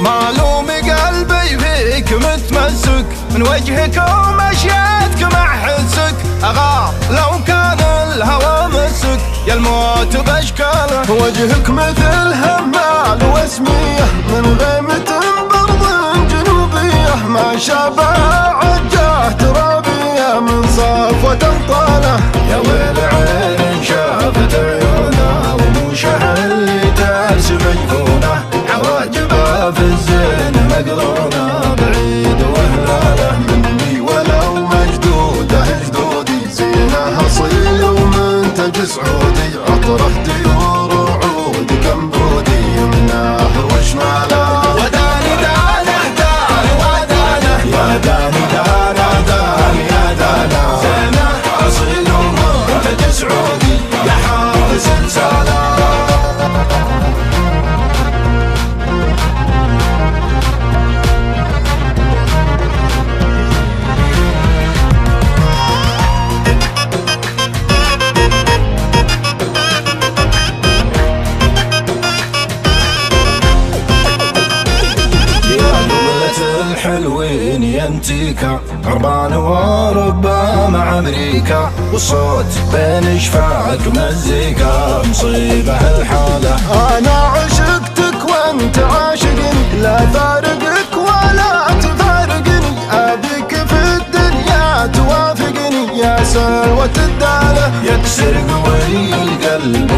معلوم قلبي فيك متمسك، من وجهك ومشيتك مع حسك أغار لو كان الهوى مسك، يا الموت بأشكاله. وجهك مثل همال واسمية من غيمة برض جنوبية، ما شابه عجاه ترابية من صفوة طاله. يا ويل عين شافت عيونه وموشها اللي ترسم جفونه، عواجبه في الزين مقرونه بعيد وهلاله. مني ولو مجدوده جدودي زينها اصيل ومنتج سعودي، اطرح ديور وعود كمبودي يمناه وشماله. وداني دانه داني ودانه، يا داني دانه داني يا دانه، زينه اصيل ومنتج سعودي يا حارس رساله. الحلوين ينتيكا غربان واوروبا مع امريكا، والصوت بين شفاك مزيكا مصيبه الحاله. انا عشقتك وانت عاشقني، لا فارقك ولا تفارقني، ابيك في الدنيا توافقني يا سلوة الداله. يكسر قوي القلب